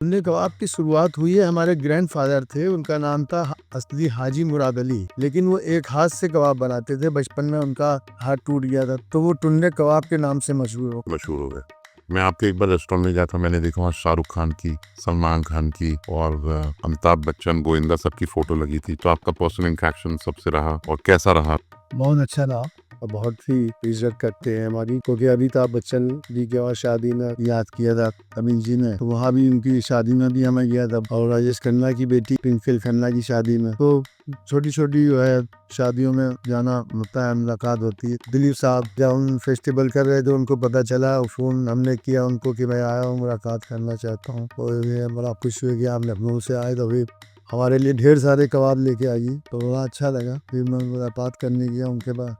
टुन्ने कबाब की शुरुआत हुई है, हमारे ग्रैंडफ़ादर थे, उनका नाम था असली हाजी मुराद अली। लेकिन वो एक हाथ से कबाब बनाते थे, बचपन में उनका हाथ टूट गया था, तो वो टुन्ने कबाब के नाम से मशहूर हो गए। मैं आपके एक बार रेस्टोरेंट में गया था, मैंने देखा वहाँ शाहरुख खान की, सलमान खान की और अमिताभ बच्चन, गोविंदा सबकी फोटो लगी थी। तो आपका पर्सनल इंटरेक्शन सबसे रहा और कैसा रहा? बहुत अच्छा रहा और बहुत ही इज़्ज़त करते हैं हमारी, क्योंकि अमिताभ बच्चन जी के और शादी में याद किया था अमित जी ने, तो वहाँ भी उनकी शादी में भी हमें गया था, और राजेश खन्ना की बेटी ट्विंकल खन्ना की शादी में। तो छोटी-छोटी जो है शादियों में जाना होता है, मुलाकात होती है। दिलीप साहब जब हम फेस्टिवल कर रहे थे, उनको पता चला, फ़ोन हमने किया उनको कि मैं आया हूँ, मुलाकात करना चाहता हूँ। तो ये बड़ा खुश हुए कि आप लखनऊ से आए, तो फिर हमारे लिए ढेर सारे कबाब लेके आई, तो बड़ा अच्छा लगा। फिर मैं मुलाकात करने गया उनके बाद।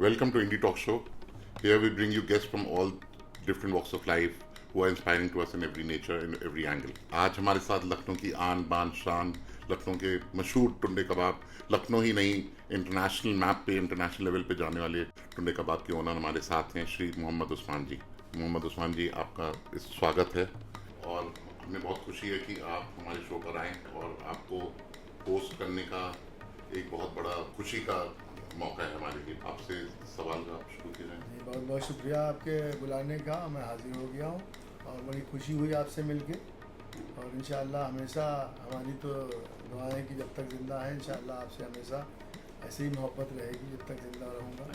Welcome to Indie Talk Show. Here we bring you guests from all different walks of life who are inspiring to us in every nature, in every angle. आज हमारे साथ लखनऊ की आन बान शान, लखनऊ के मशहूर टुंडे कबाब, लखनऊ ही नहीं इंटरनेशनल मैप पे, इंटरनेशनल लेवल पे जाने वाले टुंडे कबाब के ओनर हमारे साथ हैं श्री मोहम्मद उस्मान जी। मोहम्मद उस्मान जी, आपका इस स्वागत है और हमें बहुत खुशी है कि आप हमारे शो पर आएँ और आपको होस्ट करने का एक बहुत बड़ा खुशी का मौका है हमारे लिए। आपसे सवाल का शुरू किया जाए। जी, बहुत बहुत शुक्रिया आपके बुलाने का, मैं हाजिर हो गया हूँ और बड़ी खुशी हुई आपसे मिलके, और इंशाअल्लाह हमेशा हमारी तो दुआएं कि जब तक ज़िंदा है इंशाअल्लाह आपसे हमेशा ऐसे ही मोहब्बत रहेगी जब तक ज़िंदा रहूँगा।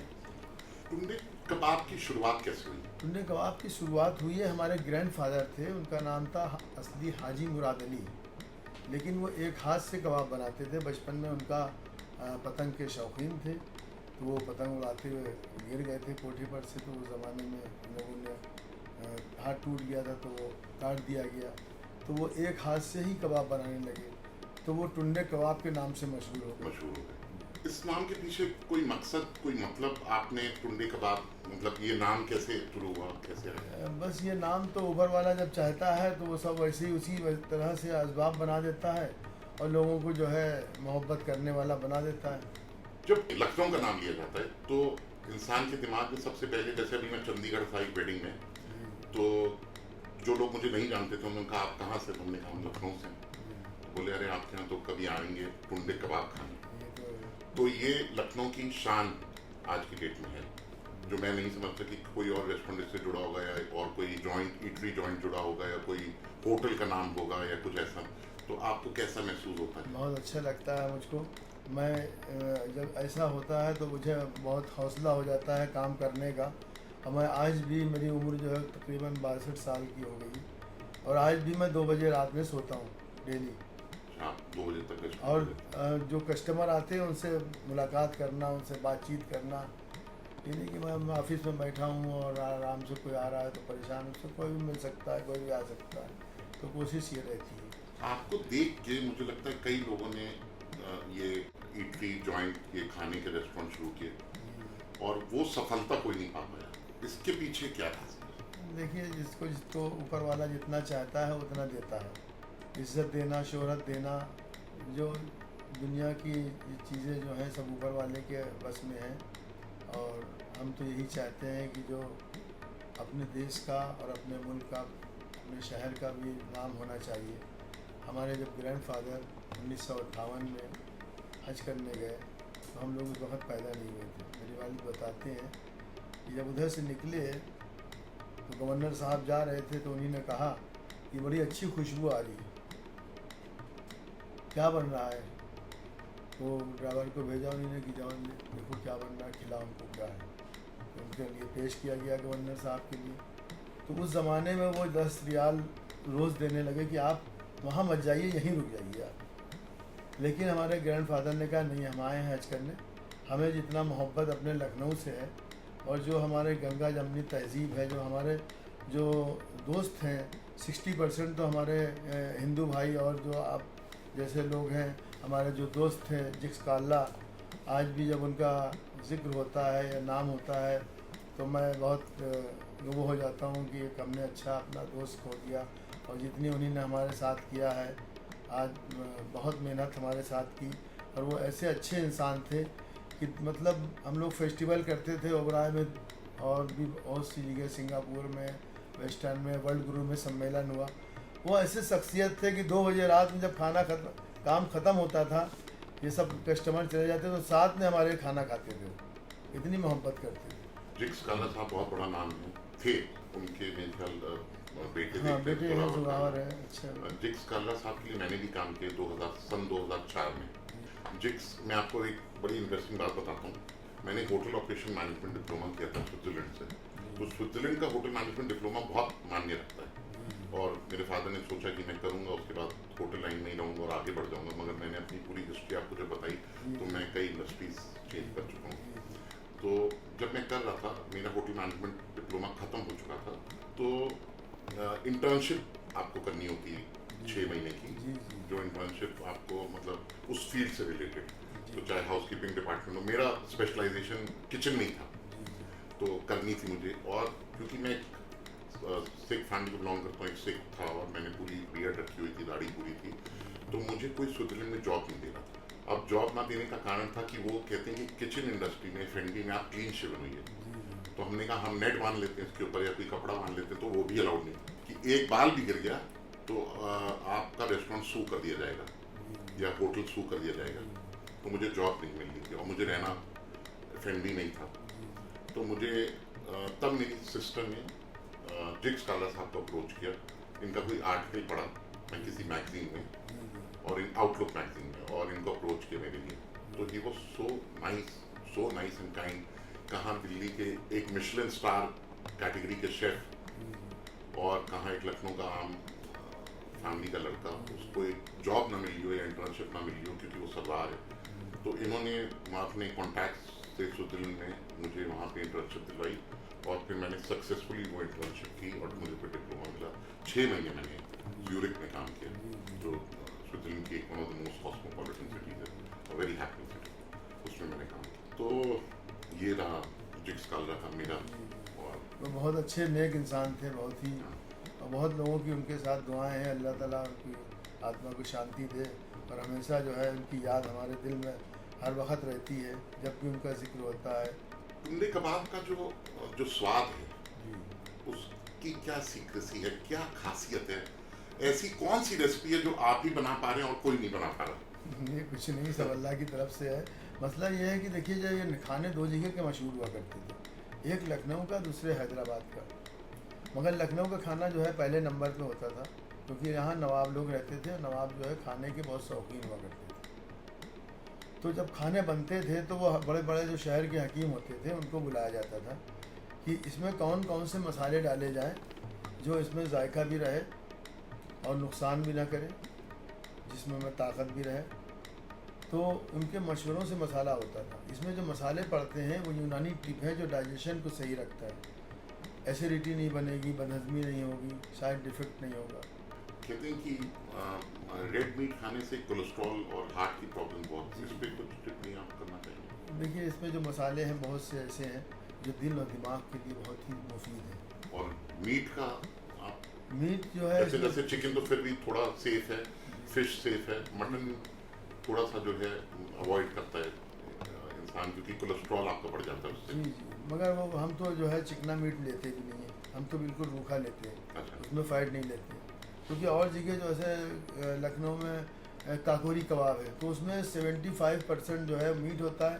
टुंडे कबाब की शुरुआत कैसे हुई? टुन्ने कबाब की शुरुआत हुई है, हमारे ग्रैंडफ़ादर थे, उनका नाम था असली हाजी मुराद अली। लेकिन वो एक हाथ से कबाब बनाते थे, बचपन में उनका पतंग के शौकीन थे, तो वो पतंग उड़ाते हुए गिर गए थे कोठी पर से, तो उस ज़माने में उन लोगों ने हाथ टूट गया था, तो वो काट दिया गया, तो वो एक हाथ से ही कबाब बनाने लगे, तो वो टुन्ने कबाब के नाम से मशहूर हो गए। इस नाम के पीछे कोई मकसद, कोई मतलब, आपने टुंडे कबाब मतलब ये नाम कैसे शुरू हुआ, कैसे आया? बस ये नाम तो ऊपर वाला जब चाहता है तो वो सब वैसे ही उसी तरह से असबाब बना देता है और लोगों को जो है मोहब्बत करने वाला बना देता है। जब लखनऊ का नाम लिया जाता है तो इंसान के दिमाग में सबसे पहले, जैसे अभी मैं चंडीगढ़ था एक वेडिंग में, तो जो लोग मुझे नहीं जानते थे उन्होंने कहा आप कहाँ से? हमने कहा हम लखनऊ से। तो बोले अरे आपके यहाँ तो कभी आएंगे टुंडे कबाब खाने। तो ये लखनऊ की शान आज की डेट में है, जो मैं नहीं समझता कि कोई और रेस्टोरेंट से जुड़ा होगा या और कोई जॉइंट ईटरी जॉइंट जुड़ा होगा या कोई होटल का नाम होगा या कुछ ऐसा। तो आपको कैसा महसूस होता है? बहुत अच्छा लगता है मुझको। मैं जब ऐसा होता है तो मुझे बहुत हौसला हो जाता है काम करने का, और मैं आज भी, मेरी उम्र जो है तकरीबन 62 साल की हो गई, और आज भी मैं 2 बजे रात में सोता हूँ डेली। हाँ, 2 बजे तक रेस्टोरेंट और खुले। जो कस्टमर आते हैं उनसे मुलाकात करना, उनसे बातचीत करना, ये नहीं कि मैं ऑफिस में बैठा हूँ और आराम से कोई आ रहा है तो परेशान, उससे कोई भी मिल सकता है, कोई भी आ सकता है, तो कोशिश ये रहती है। आपको देख के मुझे लगता है कई लोगों ने ये ईटरी जॉइंट, ये खाने के रेस्टोरेंट शुरू किए और वो सफलता कोई नहीं पा पाया। इसके पीछे क्या था? देखिए, जिसको ऊपर वाला जितना चाहता है उतना देता है। इज्जत देना, शोहरत देना, जो दुनिया की चीज़ें जो हैं सब ऊपर वाले के बस में हैं, और हम तो यही चाहते हैं कि जो अपने देश का और अपने मुल्क का, अपने शहर का भी नाम होना चाहिए। हमारे जब ग्रैंडफ़ादर 1958 में हज करने गए तो हम लोग उस वक्त पैदा नहीं हुए थे। मेरे वालिद बताते हैं कि जब उधर से निकले तो गवर्नर साहब जा रहे थे, तो उन्हीं ने कहा कि बड़ी अच्छी खुशबू आ रही है, क्या बन रहा है? तो ड्राइवर को भेजा उन्होंने कि जवान देखो क्या बन रहा है, खिलाओ उनको क्या है। तो उनके लिए पेश किया गया गवर्नर साहब के लिए। तो उस ज़माने में वो 10 रियाल रोज़ देने लगे कि आप वहाँ मत जाइए, यहीं रुक जाइए आप। लेकिन हमारे ग्रैंडफ़ादर ने कहा नहीं, हम आए हैं हज करने, हमें जितना मोहब्बत अपने लखनऊ से है, और जो हमारे गंगा जमनी तहज़ीब है, जो हमारे जो दोस्त हैं 60% तो हमारे हिंदू भाई, और जो आप जैसे लोग हैं हमारे जो दोस्त थे जिसका अल्लाह, आज भी जब उनका ज़िक्र होता है या नाम होता है तो मैं बहुत वो हो जाता हूँ कि एक हमने अच्छा अपना दोस्त खो दिया, और जितनी उन्हीं ने हमारे साथ किया है, आज बहुत मेहनत हमारे साथ की, और वो ऐसे अच्छे इंसान थे कि मतलब हम लोग फेस्टिवल करते थे ओबराय में और भी बहुत सी जगह, सिंगापुर में, वेस्टर्न में, वर्ल्ड गुरु में सम्मेलन हुआ। वो ऐसे शख्सियत थे कि 2 बजे रात में जब काम ख़त्म होता था, ये सब कस्टमर चले जाते तो साथ में हमारे खाना खाते थे, इतनी मोहब्बत करते थे। जिक्स काला साहब बहुत बड़ा नाम है, थे उनके मेरे ख्याल बेटे हाँ, देखते बेटे हैं, जुगावर है, अच्छा। जिक्स काला साहब के लिए मैंने भी काम किया 2004 में। जिक्स, मैं आपको एक बड़ी इंटरेस्टिंग बात बताता हूँ। मैंने होटल ऑपरेशन मैनेजमेंट डिप्लोमा किया था स्विट्जरलैंड से। तो स्विट्जरलैंड का होटल मैनेजमेंट डिप्लोमा बहुत मान्य रखता है, और मेरे फादर ने सोचा कि मैं करूँगा, उसके बाद होटल लाइन में ही रहूँगा और आगे बढ़ जाऊँगा। मगर मैंने अपनी पूरी हिस्ट्री आपको जब बताई तो मैं कई इंडस्ट्रीज चेंज कर चुका हूँ। तो जब मैं कर रहा था, मेरा होटल मैनेजमेंट डिप्लोमा ख़त्म हो चुका था, तो इंटर्नशिप आपको करनी होती है 6 महीने की, जो इंटर्नशिप आपको मतलब उस फील्ड से रिलेटेड, तो चाहे हाउसकीपिंग डिपार्टमेंट हो, मेरा स्पेशलाइजेशन किचन में ही था, तो करनी थी मुझे। और क्योंकि मैं सिख फैमिली को बिलोंग करता हूँ, एक सिख था और मैंने पूरी बियर्ड रखी हुई थी, दाढ़ी पूरी थी, तो मुझे कोई स्विट्जरलैंड में जॉब नहीं दे रहा था। अब जॉब ना देने का कारण था कि वो कहते हैं कि किचन इंडस्ट्री में एफएनडी में आप क्लीन शेवन हुई है। तो हमने कहा हम नेट बांध लेते हैं इसके ऊपर या कोई कपड़ा बांध लेते हैं, तो वो भी अलाउड नहीं कि एक बाल भी गिर गया तो आपका रेस्टोरेंट सू कर दिया जाएगा या होटल सू कर दिया जाएगा। तो मुझे जॉब नहीं मिल रही थी और मुझे रहना एफएनडी नहीं था। तो मुझे तब मेरी सिस्टर ने जिक्स काला साहब को अप्रोच किया। इनका कोई आर्टिकल पढ़ा मैं किसी मैगजीन में, और इन आउटलुक मैगजीन में, और इनको अप्रोच किया मेरे लिए। तो he was so nice and kind. कहाँ दिल्ली के एक मिशेलिन स्टार कैटेगरी के शेफ और कहाँ एक लखनऊ का आम फैमिली का लड़का, उसको एक जॉब ना मिली हो या इंटर्नशिप ना मिली हो क्योंकि वो सरदार है। तो इन्होंने अपने कॉन्टैक्ट से स्विट्जरलैंड में मुझे वहाँ पे इंटर्नशिप दिलवाई, और फिर मैंने सक्सेसफुली वो इंटर्नशिप की और मुझे फिर डिप्लोमा मिला। 6 महीने मैंने ज़्यूरिख में काम किया, जो स्विट्जरलैंड की एक one of the most cosmopolitan cities है, वेरी हैप्पी सिटी, उसमें मैंने काम किया। तो ये रहा जिक्स काला का मेरा। और वो बहुत अच्छे नेक इंसान थे, बहुत ही, और बहुत लोगों की उनके साथ दुआएं हैं, अल्लाह ताला उनकी आत्मा को शांति दे, और हमेशा जो है उनकी याद हमारे दिल में हर वक्त रहती है जब भी उनका जिक्र होता है। टुंडे कबाब का जो स्वाद है, उसकी क्या सीक्रेसी है, क्या खासियत है? ऐसी कौन सी रेसिपी है जो आप ही बना पा रहे हैं और कोई नहीं बना पा रहा? ये कुछ नहीं, सब अल्लाह की तरफ से है। मसला ये है कि देखिए, जब ये खाने 2 जगह के मशहूर हुआ करते थे, एक लखनऊ का, दूसरे हैदराबाद का। मगर लखनऊ का खाना जो है पहले नंबर पे होता था, क्योंकि यहाँ नवाब लोग रहते थे, नवाब जो है खाने के बहुत शौकीन हुआ करते थे। तो जब खाने बनते थे तो वो बड़े बड़े जो शहर के हकीम होते थे उनको बुलाया जाता था कि इसमें कौन कौन से मसाले डाले जाएं जो इसमें जायका भी रहे और नुकसान भी ना करे, जिसमें में ताकत भी रहे। तो उनके मशवरों से मसाला होता था। इसमें जो मसाले पड़ते हैं वो यूनानी टिप है जो डाइजेशन को सही रखता है। एसिडिटी नहीं बनेगी, बदहजमी नहीं होगी, साइड इफेक्ट नहीं होगा। कहते हैं कि रेड मीट खाने से कोलेस्ट्रॉल और हार्ट की प्रॉब्लम बहुत, इस पर कुछ टिप्पणी आप करना चाहिए? देखिए, इसमें जो मसाले हैं बहुत से ऐसे हैं जो दिल और दिमाग के लिए बहुत ही मुफीद है। और मीट का आप, मीट जो है, जैसे चिकन तो फिर भी थोड़ा सेफ है, फिश सेफ है, मटन थोड़ा सा जो है अवॉइड करता है इंसान क्योंकि कोलेस्ट्रॉल आपका बढ़ जाता है उससे। जी, मगर वो हम तो जो है चिकना मीट लेते भी नहीं है, हम तो बिल्कुल रूखा लेते हैं। अच्छा। उसमें फ़ैट नहीं लेते, क्योंकि और जगह जो ऐसे लखनऊ में काकोरी कबाब है तो उसमें 75% जो है मीट होता है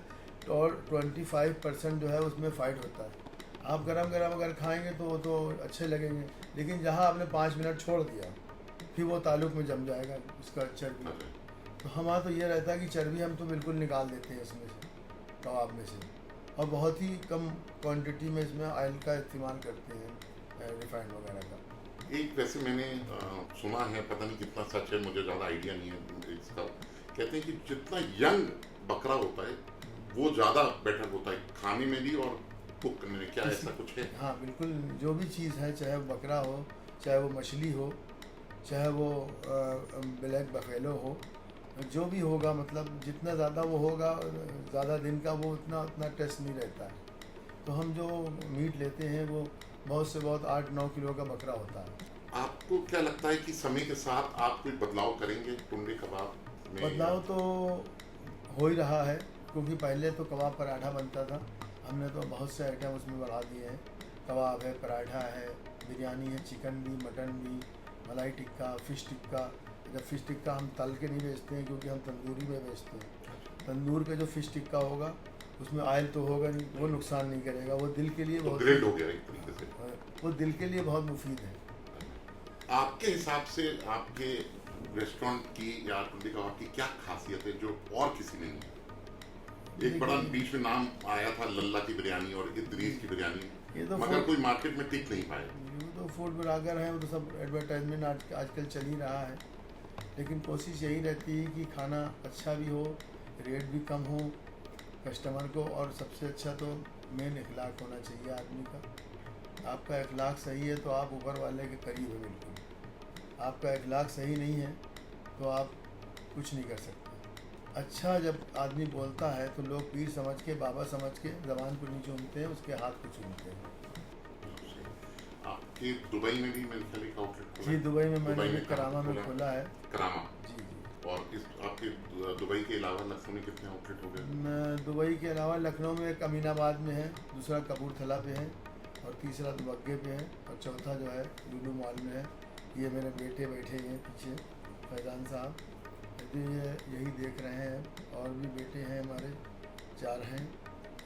और 25% जो है उसमें फ़ैट होता है। आप गरम गरम अगर खाएंगे तो वो तो अच्छे लगेंगे, लेकिन जहाँ आपने 5 मिनट छोड़ दिया फिर वो ताल्लुक में जम जाएगा उसका चर्बी। तो हमारा तो ये रहता है कि चर्बी हम तो बिल्कुल निकाल देते हैं इसमें से, कबाब में से, और बहुत ही कम क्वांटिटी में इसमें ऑयल का इस्तेमाल करते हैं, रिफाइंड वगैरह का। एक वैसे मैंने सुना है, पता नहीं कितना सच है, मुझे ज़्यादा आइडिया नहीं है इसका। कहते हैं कि जितना यंग बकरा होता है वो ज़्यादा बेटर होता है खाने में भी और कुक करने में, क्या ऐसा कुछ है? हाँ बिल्कुल, जो भी चीज़ है, चाहे वो बकरा हो, चाहे वो मछली हो, चाहे वो ब्लैक बफेलो हो, जो भी होगा, मतलब जितना ज़्यादा वो होगा ज़्यादा दिन का वो उतना टेस्ट नहीं रहता है। तो हम जो मीट लेते हैं वो बहुत से बहुत 8-9 किलो का बकरा होता है। आपको क्या लगता है कि समय के साथ आप कोई बदलाव करेंगे टुंडे कबाब में? बदलाव तो हो ही रहा है, क्योंकि पहले तो कबाब पराठा बनता था, हमने तो बहुत से आइटम उसमें बढ़ा दिए हैं। कबाब है, पराठा है, बिरयानी है, चिकन भी, मटन भी, मलाई टिक्का, फ़िश टिक्का। जब फ़िश टिक्का हम तल के नहीं बेचते हैं, क्योंकि हम तंदूरी में बेचते हैं। तंदूर का जो फ़िश टिक्का होगा उसमें ऑयल तो होगा नहीं, वो नुकसान नहीं करेगा, वो दिल के लिए बहुत ग्रेड हो गया एक तरीके से। वो दिल के लिए बहुत मुफीद है। आपके हिसाब से आपके रेस्टोरेंट की या टुंडी कबाब की क्या खासियत है जो और किसी में नहीं है? एक बड़ा बीच में नाम आया था लल्ला की बिरयानी और इदरीस की बिरयानी, ये तो मगर कोई मार्केट में टिक नहीं पाया। वो तो फूड ब्लॉगर हैं, वो तो सब एडवर्टाइजमेंट आजकल चल ही रहा है। लेकिन कोशिश यही रहती है कि खाना अच्छा भी हो, रेट भी कम हो कस्टमर को, और सबसे अच्छा तो मेन इखलाक होना चाहिए आदमी का। आपका इखलाक सही है तो आप ऊपर वाले के करीब है बिल्कुल। आपका इखलाक सही नहीं है तो आप कुछ नहीं कर सकते। अच्छा जब आदमी बोलता है तो लोग पीर समझ के, बाबा समझ के ज़बान को नहीं चूमते हैं, उसके हाथ को चूमते हैं। आपके दुबई में भी मेरे ख्याल एक आउटलेट जी, दुबई में मैंने भी कहाँ करामा में खोला है। करामा। जी जी। और इस आपके दुबई के अलावा लखनऊ में कितने आउटलेट हो गए? दुबई के अलावा लखनऊ में एक अमीनाबाद में है, दूसरा कपूरथला पे है, और तीसरा दुबग्गे पे है, और चौथा जो है लुलु मॉल में है। ये मेरे बेटे बैठे हैं पीछे, फैज़ान साहब, तो ये यही देख रहे हैं। और भी बेटे हैं हमारे, 4 हैं,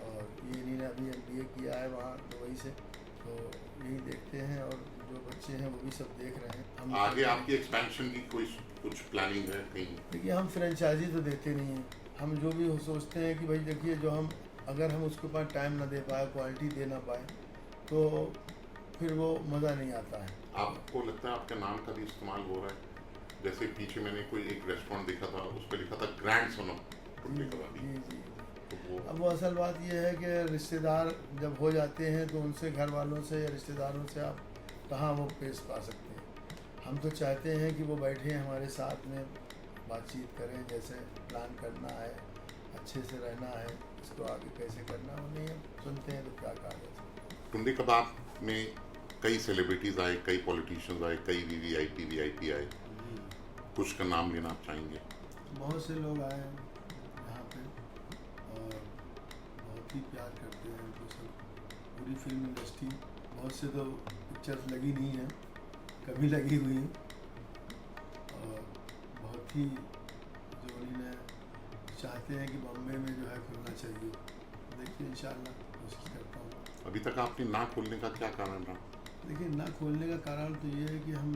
और ये इन्हीं ने अभी MBA किया है वहाँ दुबई से, तो यही देखते हैं। और जो बच्चे हैं वो भी सब देख रहे हैं। हम आगे आपकी एक्सपेंशन की कोई कुछ प्लानिंग है कहीं? देखिए, हम फ्रेंचाइजी तो देते नहीं हैं। हम जो भी सोचते हैं कि भाई देखिए, जो हम अगर हम उसके पास टाइम ना दे पाए, क्वालिटी दे ना पाए, तो फिर वो मज़ा नहीं आता है। आपको लगता है आपका नाम का भी इस्तेमाल हो रहा है? जैसे पीछे मैंने कोई एक रेस्टोरेंट देखा था, उस पर लिखा था ग्रैंड सन ऑफ टुंडी कबाबी। जी जी। तो वो अब वो असल बात ये है कि रिश्तेदार जब हो जाते हैं तो उनसे, घर वालों से या रिश्तेदारों से आप कहाँ वो पेश पा सकते हैं। हम तो चाहते हैं कि वो बैठे हमारे साथ में, बातचीत करें, जैसे प्लान करना है, अच्छे से रहना है, इसको आगे कैसे करना है, उन्हें हम सुनते हैं तो क्या कहा जा सकता है। टुंडी कबाब में कई सेलिब्रिटीज़ आए, कई पॉलिटिशियंस आए, कई VIP आए, कुछ का नाम लेना आप चाहेंगे? बहुत से लोग आए हैं यहाँ पे और बहुत ही प्यार करते हैं तो सब, पूरी फिल्म इंडस्ट्री। बहुत से तो पिक्चर्स लगी नहीं हैं, कभी लगी हुई हैं, और बहुत ही जो उन्हें चाहते हैं कि बॉम्बे में जो है खुलना चाहिए। देखिए, इंशाल्लाह कोशिश करता हूँ। अभी तक आपने ना खोलने का क्या कारण रहा? देखिए, ना खोलने का कारण तो ये है कि हम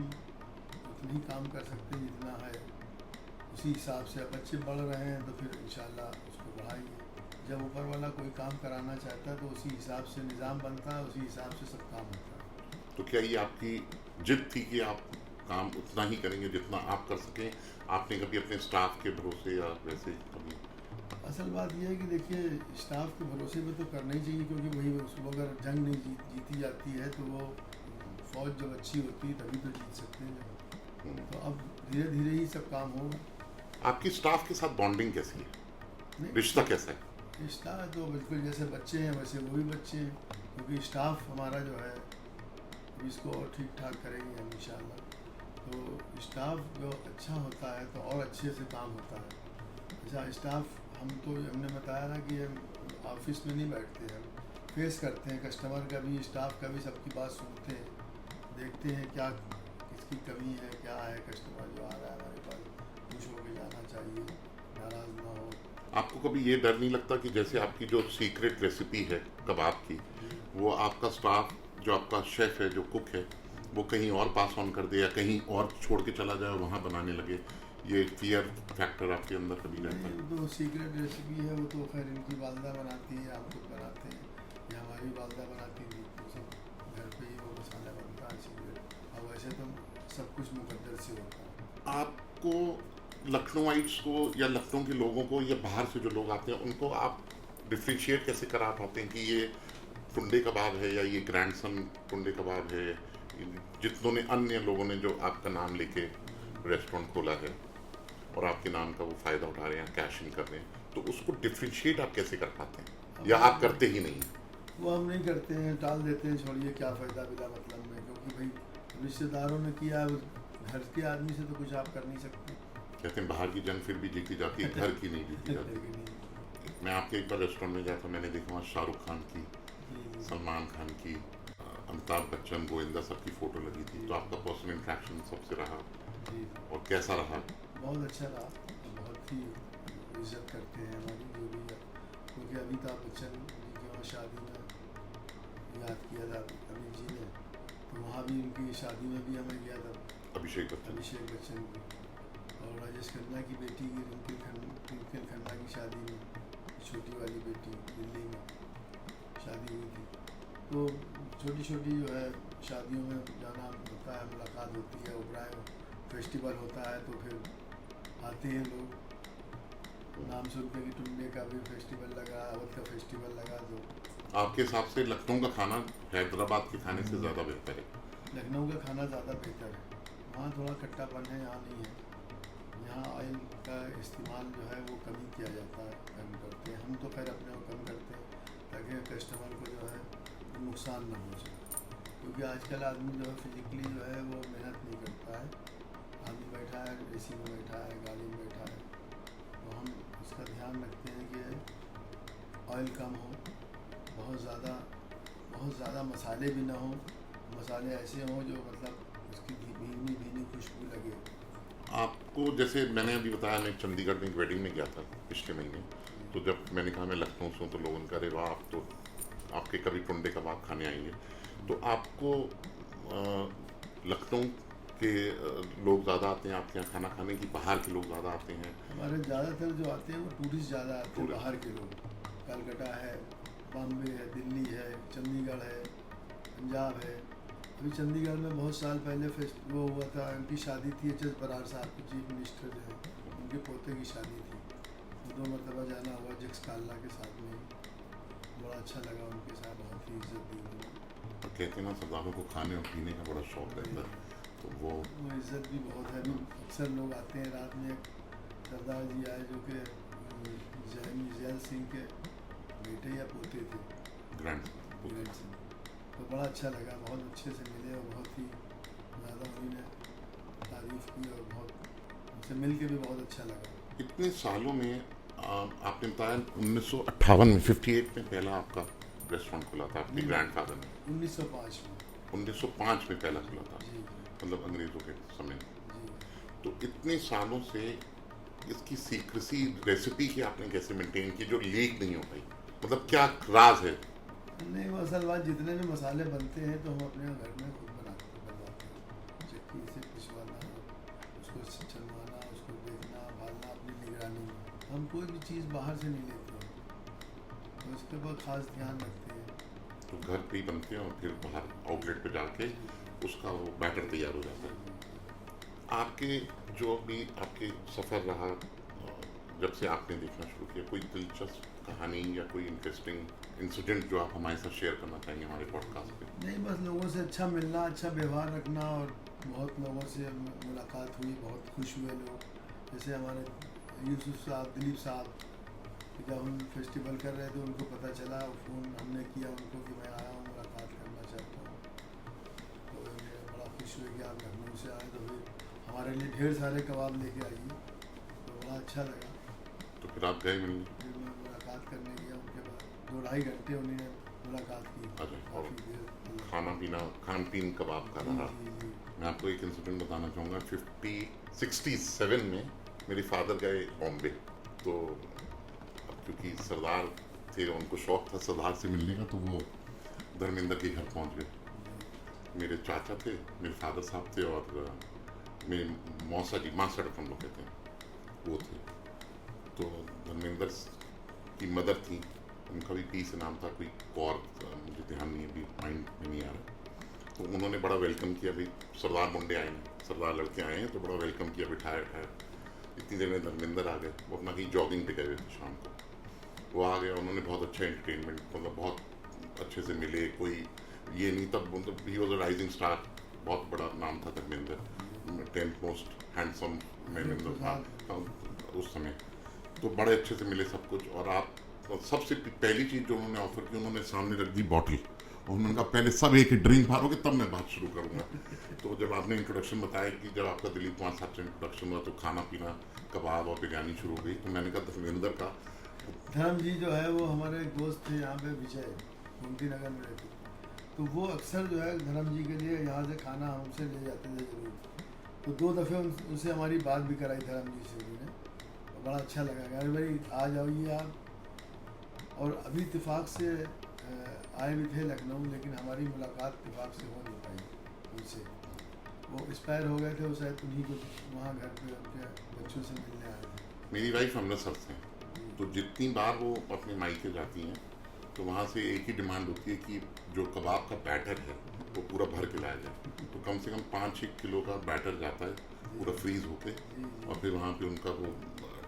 उतनी काम कर सकते हैं जितना है, उसी हिसाब से। अब बच्चे बढ़ रहे हैं तो फिर इंशाल्लाह उसको बढ़ाएंगे। जब ऊपर वाला कोई काम कराना चाहता है तो उसी हिसाब से निज़ाम बनता है, उसी हिसाब से सब काम होता है। तो क्या ये आपकी जिद थी कि आप काम उतना ही करेंगे जितना आप कर सकें? आपने कभी अपने स्टाफ के भरोसे या वैसे कभी? असल बात यह है कि देखिए, स्टाफ के भरोसे पे तो करना ही चाहिए, क्योंकि वही उसको अगर जंग नहीं जीती जाती है तो वो फौज जब अच्छी होती है तभी तो जीत सकते हैं। तो अब धीरे धीरे ही सब काम होगा। आपकी स्टाफ के साथ बॉन्डिंग कैसी है? नहीं, रिश्ता कैसा है? रिश्ता तो बिल्कुल जैसे बच्चे हैं वैसे वो भी बच्चे हैं, क्योंकि स्टाफ हमारा जो है इसको और ठीक ठाक करेंगे हम इंशाल्लाह। तो स्टाफ जो अच्छा होता है तो और अच्छे से काम होता है। अच्छा स्टाफ, हमने बताया ना कि हम ऑफिस में नहीं बैठते हैं, फेस करते हैं कस्टमर का भी, स्टाफ का भी, सबकी बात सुनते हैं, देखते हैं क्या किसकी कमी है, क्या है। कस्टमर जो आ रहा है हमारे पास, खुश होकर जाना चाहिए, नाराज़ ना हो। आपको कभी ये डर नहीं लगता कि जैसे आपकी जो सीक्रेट रेसिपी है कबाब की, वो आपका स्टाफ, जो आपका शेफ़ है, जो कुक है, वो कहीं और पास ऑन कर दे या कहीं और छोड़ के चला जाए, वहाँ बनाने लगे? ये फियर फैक्टर आपके अंदर कभी रहता है? नहीं, तो सीक्रेट रेसिपी है वो तो खैर इनकी वालदा बनाती है, हम खुद बनाते हैं, या हमारी वालदा बनाती थी, तो सब घर पे ही वो मसाला बनता है सीक्रेट। और वैसे तो सब कुछ मुकद्दर से होता है। आपको लखनऊइट्स को या लखनऊ के लोगों को या बाहर से जो लोग आते हैं उनको आप डिफ्रेंशिएट कैसे करा पाते हैं कि ये टुंडे कबाब है या ये ग्रैंड सन टुंडे कबाब है? जितनों ने अन्य लोगों ने जो आपका नाम लेके रेस्टोरेंट खोला है और आपके नाम का वो फ़ायदा उठा रहे हैं, कैश इन कर रहे हैं, तो उसको डिफ्रेंशिएट आप कैसे कर पाते हैं, या आप करते ही नहीं? वो हम नहीं करते हैं, टाल देते हैं, छोड़िए क्या फ़ायदा बिना मतलब में, क्योंकि भाई रिश्तेदारों ने किया, घर के आदमी से तो कुछ आप कर नहीं सकते। कहते हैं बाहर की जंग फिर भी जीती जाती है, घर की नहीं जीती जाती। लेकिन मैं आपके एक बार रेस्टोरेंट में गया था, मैंने देखा वहाँ शाहरुख खान की, जी सलमान खान की, अमिताभ बच्चन, गोविंदा सबकी फ़ोटो लगी थी। तो आपका पर्सनल इंट्रैक्शन सबसे रहा जी और कैसा रहा? बहुत अच्छा रहा, बहुत ही इज्जत करते हैं हमारी जो भी है, क्योंकि अमिताभ बच्चन जी के वहाँ शादी में याद किया था अनिल जी ने, तो वहाँ भी उनकी शादी में भी हमें गया था, अभिषेक बच्चन। अभिषेक बच्चन की और राजेश खन्ना की बेटी की रिंकल खन्ना की शादी में, छोटी वाली बेटी दिल्ली में शादी हुई थी। तो छोटी छोटी जो है शादियों में जाना होता है, मुलाकात होती है, उबराए फेस्टिवल होता है तो फिर आते हैं लोग, नाम सुनते कि टुंडे का भी फेस्टिवल लगा, अवध का फेस्टिवल लगा, तो आपके हिसाब से लखनऊ का खाना हैदराबाद के खाने से ज़्यादा बेहतर है? लखनऊ का खाना ज़्यादा बेहतर है, वहाँ थोड़ा खट्टापन है, यहाँ नहीं है। यहाँ ऑयल का इस्तेमाल जो है वो कम ही किया जाता है, कम करते हैं हम, तो खैर अपने को कम करते हैं ताकि कस्टमर को जो है नुकसान ना हो सके, क्योंकि आजकल आदमी जो है फिजिकली जो है वो मेहनत नहीं करता है, आदमी बैठा है एसी में बैठा है, गाड़ी में बैठा है, तो हम इसका ध्यान रखते हैं कि ऑयल कम हो, बहुत ज़्यादा मसाले भी ना हो, मसाले ऐसे हों जो मतलब उसकी भीनी भीनी खुशबू लगे। आपको जैसे मैंने अभी बताया, मैं चंडीगढ़ में एक वेडिंग में गया था पिछले महीने, तो जब मैंने कहा मैं लखनऊ से हूँ तो लोगों ने कहा अरे वाह, आप तो आपके कभी टुंडे कबाब खाने आएंगे। तो आपको लखनऊ के लोग ज़्यादा आते हैं आपके यहाँ खाना खाने की, बाहर के लोग ज़्यादा आते हैं? हमारे ज़्यादातर जो आते हैं वो टूरिस्ट ज़्यादा आते हैं, बाहर के लोग, कलकत्ता है, बॉम्बे है, दिल्ली है, चंडीगढ़ है, पंजाब है। अभी चंडीगढ़ में बहुत साल पहले वो हुआ था, उनकी शादी थी एच एस बरार साहब की, चीफ मिनिस्टर जो है, उनके पोते की शादी थी, 2 मरतबा जाना हुआ जिक्स काल्ला के साथ में, बड़ा अच्छा लगा उनके साथ, बहुत ही इज्जत दी उन्होंने। और कहते हैं ना सरदारों को खाने और पीने का बड़ा शौक रहता है, तो वो इज्जत भी बहुत है। अभी अक्सर लोग आते हैं, रात में एक सरदार जी आए जो कि जैल सिंह के बेटे या पोते थे, ग्रैंड। ग्रैंड सिंह, तो बड़ा अच्छा लगा, बहुत अच्छे से मिले और बहुत ही ज़्यादा उन्होंने तारीफ़ की और बहुत उनसे मिल के भी बहुत अच्छा लगा। इतने सालों में आपने बताया 1958 में 58 में पहला आपका रेस्टोरेंट खुला था आपके ग्रैंडफादर ने? 1905 में। 1905 में पहला खुला था, जी मतलब अंग्रेज़ों के समय में। जी। तो इतने सालों से इसकी सीक्रेसी रेसिपी की आपने कैसे मेंटेन की जो लीक नहीं हो पाई? मतलब क्या राज है? नहीं, वो असल बात, जितने भी मसाले बनते हैं तो हम अपने घर में खुद बनवाते हैं, चक्की से पिसवाना, उसको चलवाना, उसको देखना भालना अपनी निगरानी में, हम कोई भी चीज़ बाहर से नहीं लेते हैं, तो इसके ऊपर ख़ास ध्यान रखते हैं। तो घर पे ही बनते हैं और फिर बाहर आउटलेट पे जाके उसका वो बैटर तैयार हो जाता है। आपके जो भी आपके सफ़र रहा, जब से आपने देखना शुरू किया, कोई दिलचस्प कहानी या कोई इंटरेस्टिंग इंसिडेंट जो आप हमारे साथ शेयर करना चाहेंगे हमारे पॉडकास्ट पे? नहीं, बस लोगों से अच्छा मिलना, अच्छा व्यवहार रखना, और बहुत लोगों से मुलाकात हुई, बहुत खुश हुए लोग, जैसे हमारे यूसुफ साहब, दिलीप साहब, जब हम फेस्टिवल कर रहे थे उनको पता चला, फ़ोन हमने किया उनको कि मैं आया हूँ, मुलाकात करना चाहता हूँ, तो उन्हें बड़ा खुश हुए कि आप लखनऊ से आए, तो फिर हमारे लिए ढेर सारे कबाब लेके आइए, तो बड़ा अच्छा लगा। तो फिर आप गए मिलने? फिर मैं मुलाकात करने गया उनके बाद, 2-2.5 घंटे उन्होंने मुलाकात की, अच्छा, और काफ़ी देर। खाना पीना, खान पीन कब आपका रहा? जी। मैं आपको एक इंसिडेंट बताना चाहूँगा। 67 में मेरे फादर गए बॉम्बे, तो अब क्योंकि सरदार थे, उनको शौक था सरदार से मिलने का, तो वो धर्मेंद्र के घर पहुँच गए। मेरे चाचा थे, मेरे फादर साहब थे, और मेरी मौसा जी, मासड़ हम लोग कहते हैं, वो थे। तो धर्मेंद्र की मदर थी, उनका भी पी से नाम था, कोई और मुझे ध्यान नहीं, अभी माइंड में नहीं आ रहा। तो उन्होंने बड़ा वेलकम किया, भाई सरदार मुंडे आए हैं, सरदार लड़के आए हैं, तो बड़ा वेलकम किया, बिठाया। इतनी देर में धर्मेंद्र आ गए, वो अपना कहीं जॉगिंग पे गए हुए थे शाम को, वो आ गया, उन्होंने बहुत अच्छा एंटरटेनमेंट, मतलब बहुत अच्छे से मिले, कोई ये नहीं, तब मतलब he was a rising star, बहुत बड़ा नाम था Dharmendra, 10th most handsome man in the उस समय, तो बड़े अच्छे से मिले सब कुछ। और आप सबसे पहली चीज़ जो उन्होंने ऑफर की, उन्होंने सामने रख दी बॉटल, और उन्होंने कहा पहले सब एक ड्रिंक मारोगे तब मैं बात शुरू करूँगा। तो जब आपने इंट्रोडक्शन बताया कि जब आपका दिलीप कुमार साहब से इंट्रोडक्शन हुआ तो खाना पीना कबाब और बिरयानी शुरू हो गई, तो मैंने कहा धर्मेंद्र का। धर्म जी जो है वो हमारे एक दोस्त थे यहाँ पे विजय, गोमती नगर में रहते, तो वो अक्सर जो है धर्म जी के लिए यहाँ से खाना हमसे ले जाते थे जरूर। तो 2 दफ़े उनसे हमारी बात भी कराई धर्म जी से उन्होंने, तो बड़ा अच्छा लगा, अरे भाई आ जाइए आप। और अभी इत्तेफाक से आए भी थे लखनऊ, लेकिन हमारी मुलाकात इत्तेफाक से हो नहीं पाई उनसे, वो एक्सपायर हो गए थे, वो शायद उन्हीं को वहाँ घर पे उनके बच्चों से मिलने आए थे। मेरी वाइफ अमृतसर से, तो जितनी बार वो अपने मायके जाती हैं तो वहाँ से एक ही डिमांड होती है कि जो कबाब का बैटर है वो पूरा भर के लाया जाए। तो कम से कम 5-6 किलो का बैटर जाता है पूरा फ्रीज होके, और फिर वहाँ पे उनका वो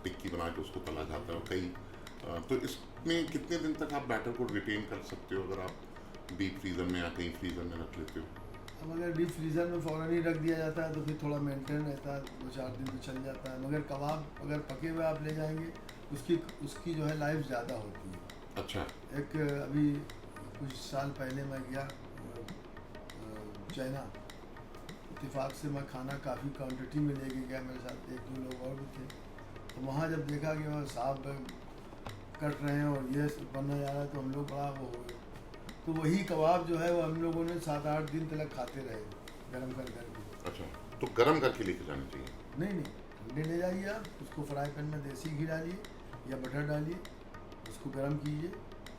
टिक्की बना के उसको तला जाता है। और कई तो इसमें कितने दिन तक आप बैटर को रिटेन कर सकते हो अगर आप डीप फ्रीज़र में या कहीं फ्रीज़र में रख लेते हो? अब अगर डीप फ्रीज़र में फ़ौरन ही रख दिया जाता है तो फिर थोड़ा मेंटेन रहता है, 2-4 दिन तो चल जाता है। मगर कबाब अगर पके हुए आप ले जाएंगे उसकी जो है लाइफ ज़्यादा होती है। अच्छा। एक अभी कुछ साल पहले मैं गया चाइना, इत्तेफाक से मैं खाना काफ़ी क्वांटिटी में लेके गया, मेरे साथ 1-2 लोग और भी थे। तो वहाँ जब देखा कि वह साहब कट रहे हैं और ये बनने जा रहा है तो हम लोग बड़ा वो हो गए। तो वही कबाब जो है वो हम लोगों ने 7-8 दिन तक खाते रहे गरम कर करके। अच्छा, तो गरम करके लेके जाना चाहिए? नहीं, ठंडे ले जाइए आप, उसको फ्राई पैन में देसी घी डालिए या बटर डालिए, उसको गर्म कीजिए,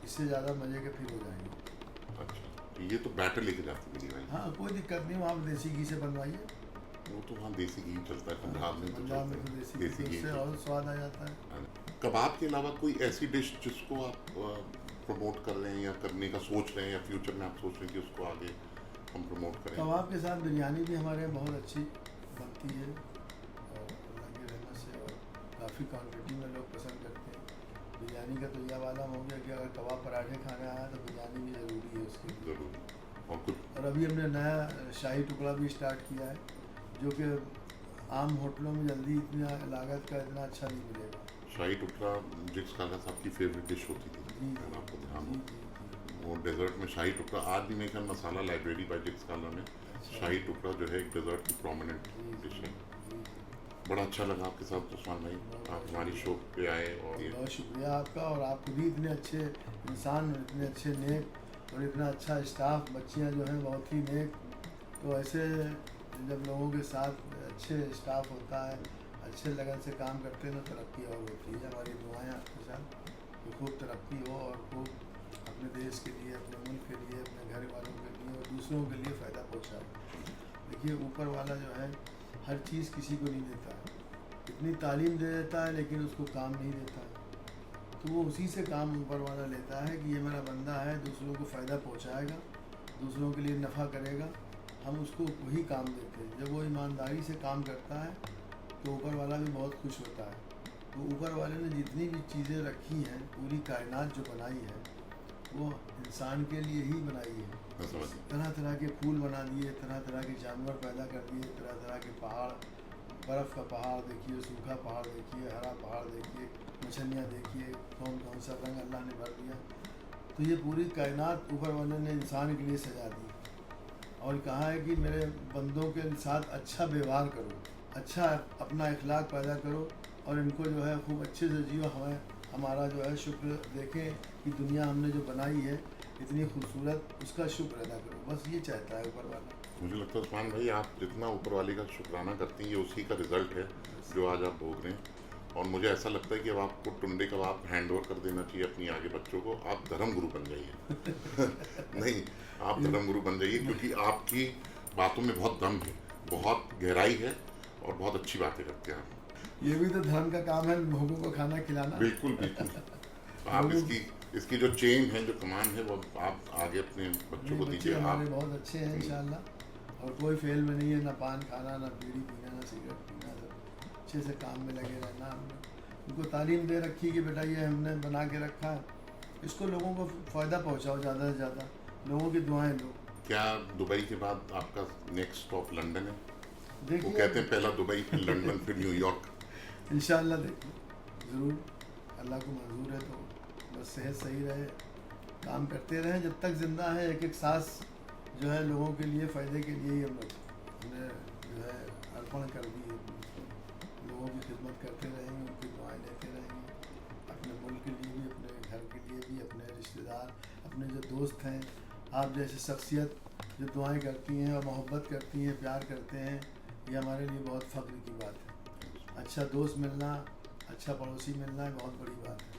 इससे ज़्यादा मज़े के फिर हो जाएंगे। अच्छा, तो ये तो बैटर लेके जाते मेरी वाइफ। हाँ, कोई दिक्कत नहीं, वहाँ देसी घी से बनवाइए। वो तो वहाँ देसी घी चलता है, पंजाब में तो पंजाब में चलता तो है देसी घी से और स्वाद आ जाता है। हाँ। कबाब के अलावा कोई ऐसी डिश जिसको आप प्रमोट कर रहे हैं या करने का सोच रहे हैं या फ्यूचर में आप सोच रहे हैं कि उसको आगे हम प्रमोट करें? कबाब के साथ बिरयानी भी हमारे यहाँ बहुत अच्छी बनती है और अल्लाह की रहमत से, और काफ़ी क्वान्टिटी में लोग पसंद करते हैं। बिरयानी का तो यह वाला हो गया कि अगर कबाब पराठे खाने आया तो बिरयानी भी ज़रूरी है उसके लिए। ज़रूर। और कुछ? और अभी हमने नया शाही टुकड़ा भी स्टार्ट किया है, जो कि आम होटलों में जल्दी इतना लागत का इतना अच्छा नहीं मिलेगा। शाही टुकड़ा जिक्स खाला साहब की फेवरेट डिश होती थी, जी अगर आपको ध्यान जी हो। जी। वो डेजर्ट में शाही टुकड़ा आज भी मेरे ख्याल मसाला लाइब्रेरी बाय जिक्स खाला में शाही टुकड़ा जो है एक डेजर्ट की प्रोमिनेंट डिश है। बड़ा अच्छा लगा आपके साथ उस्मान भाई, आप हमारी शो पे आए और ये बहुत शुक्रिया आपका, और आपको भी इतने अच्छे इंसान, इतने अच्छे नेक और इतना अच्छा स्टाफ, बच्चियां जो हैं बहुत ही नेक। तो ऐसे जब लोगों के साथ अच्छे स्टाफ होता है, अच्छे लगन से काम करते हैं, तो तरक्की और होती है। हमारी दुआएं आपके साथ कि खूब तरक्की हो और खूब अपने देश के लिए, अपने मुल्क के लिए, अपने घर वालों के लिए और दूसरों के लिए फ़ायदा पहुँचाए। देखिए ऊपर वाला जो है हर चीज़ किसी को नहीं देता है, इतनी तालीम दे देता है लेकिन उसको काम नहीं देता है। तो वो उसी से काम ऊपर वाला लेता है कि ये मेरा बंदा है, दूसरों को फ़ायदा पहुंचाएगा, दूसरों के लिए नफ़ा करेगा, हम उसको वही काम देते हैं। जब वो ईमानदारी से काम करता है तो ऊपर वाला भी बहुत खुश होता है। तो ऊपर वाले ने जितनी भी चीज़ें रखी हैं, पूरी कायनात जो बनाई है वो इंसान के लिए ही बनाई है। तरह तरह के फूल बना दिए, तरह तरह के जानवर पैदा कर दिए, तरह तरह के पहाड़, बर्फ़ का पहाड़ देखिए, सूखा पहाड़ देखिए, हरा पहाड़ देखिए, मछलियाँ देखिए, कौन कौन सा रंग अल्लाह ने भर दिया। तो ये पूरी कायनात ऊपर वाले ने इंसान के लिए सजा दी और कहा है कि मेरे बंदों के साथ अच्छा व्यवहार करो, अच्छा अपना इखलाक पैदा करो और इनको जो है खूब अच्छे से जियो। हमें हमारा जो है शुक्र देखें कि दुनिया हमने जो बनाई है इतनी खूबसूरत, उसका शुक्र अदा करो। बस ये चाहता है ऊपर वाला। मुझे लगता है उस्मान भाई आप जितना ऊपर वाले का शुक्राना करती हैं ये उसी का रिजल्ट है जो आज आप भोग रहे हैं। और मुझे ऐसा लगता है कि अब आपको टुंडे कबाब हैंड ओवर कर देना चाहिए अपनी आगे बच्चों को, आप धर्म गुरु बन जाइए। नहीं, आप धर्म गुरु बन जाइए क्योंकि आपकी बातों में बहुत दम है, बहुत गहराई है और बहुत अच्छी बातें करते हैं आप। ये भी तो धर्म का काम है, लोगों को खाना खिलाना। बिल्कुल बिल्कुल। आप इसकी जो चेन है, जो कमान है, वो आप आगे अपने बच्चों को दीजिए। हमारे बहुत अच्छे हैं इंशाल्लाह, और कोई फेल में नहीं है, ना पान खाना, ना बीड़ी पीना, ना सिगरेट पीना, सब अच्छे से काम में लगे रहना। हमने उनको तालीम दे रखी कि बेटा ये हमने बना के रखा है, इसको लोगों को फ़ायदा पहुँचाओ, ज़्यादा से ज़्यादा लोगों की दुआएं लो। क्या दुबई के बाद आपका नेक्स्ट स्टॉप लंदन है? देखिए, वो कहते हैं पहला दुबई, फिर लंदन, फिर न्यूयॉर्क। इंशाल्लाह देखिए ज़रूर, अल्लाह को मंजूर है तो बस सेहत सही रहे काम करते रहें जब तक ज़िंदा है। एक एक सांस जो है लोगों के लिए, फ़ायदे के लिए ही हम लोग हमने जो है अर्पण कर दी है। लोगों की खिदमत करते रहेंगे, उनकी दुआएं लेते रहेंगे, अपने मुल्क के लिए भी, अपने घर के लिए भी, अपने रिश्तेदार, अपने जो दोस्त हैं, आप जैसी शख्सियत जो दुआएं करती हैं और मोहब्बत करती हैं, प्यार करते हैं, ये हमारे लिए बहुत फ़ख्र की बात है। अच्छा दोस्त मिलना, अच्छा पड़ोसी मिलना बहुत बड़ी बात है।